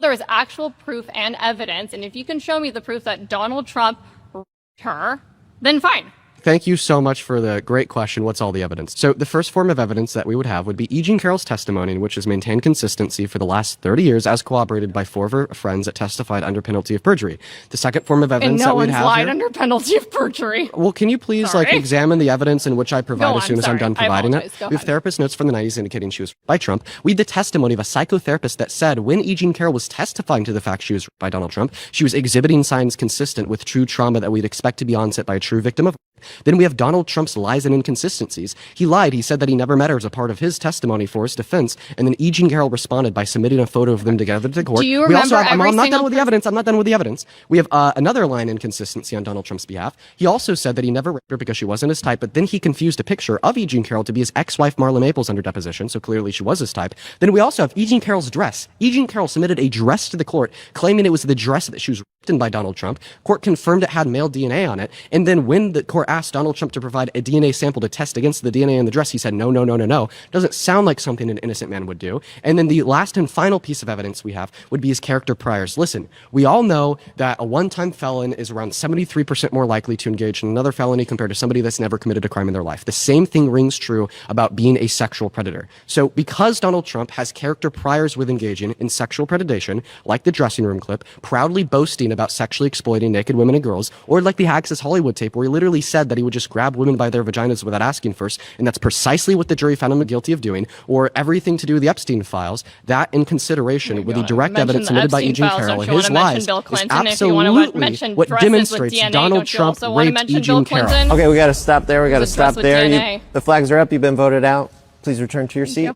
There is actual proof and evidence, and if you can show me the proof that Donald Trump raped her, then fine. Thank you so much for the great question. What's all the evidence? So the first form of evidence that we would have would be E. Jean Carroll's testimony, in which has maintained consistency for the last 30 years, as corroborated by 4 of her friends that testified under penalty of perjury. The second form of evidence that we'd have lied here, under penalty of perjury. well, can you please examine the evidence in which I provide as soon as I'm done providing it? We have therapist notes from the 90s indicating she was raped by Trump. We had the testimony of a psychotherapist that said when E. Jean Carroll was testifying to the fact she was raped by Donald Trump, she was exhibiting signs consistent with true trauma that we'd expect to be onset by a true victim of rape. Then we have Donald Trump's lies and inconsistencies. He lied. He said that he never met her as a part of his testimony for his defense. And then E. Jean Carroll responded by submitting a photo of them together to court. Do you remember I'm not done with the evidence. I'm not done with the evidence. We have another line inconsistency on Donald Trump's behalf. He also said that he never raped her because she wasn't his type, but then he confused a picture of E. Jean Carroll to be his ex-wife Marla Maples under deposition, so clearly she was his type. Then we also have E. Jean Carroll's dress. E. Jean Carroll submitted a dress to the court, claiming it was the dress that she was raped in by Donald Trump. Court confirmed it had male DNA on it, and then when the court asked Donald Trump to provide a DNA sample to test against the DNA in the dress, he said, no. Doesn't sound like something an innocent man would do. And then the last and final piece of evidence we have would be his character priors. Listen, we all know that a one-time felon is around 73% more likely to engage in another felony compared to somebody that's never committed a crime in their life. The same thing rings true about being a sexual predator. So because Donald Trump has character priors with engaging in sexual predation, like the dressing room clip, proudly boasting about sexually exploiting naked women and girls, or like the Access Hollywood tape where he literally said that he would just grab women by their vaginas without asking first, and that's precisely what the jury found him guilty of doing, or everything to do with the Epstein files, that in consideration with the direct evidence submitted by E. Jean Carroll and his lies is absolutely what demonstrates Donald Trump raped E. Jean Carroll. Okay, we got to stop there. The flags are up. You've been voted out. Please return to your seat.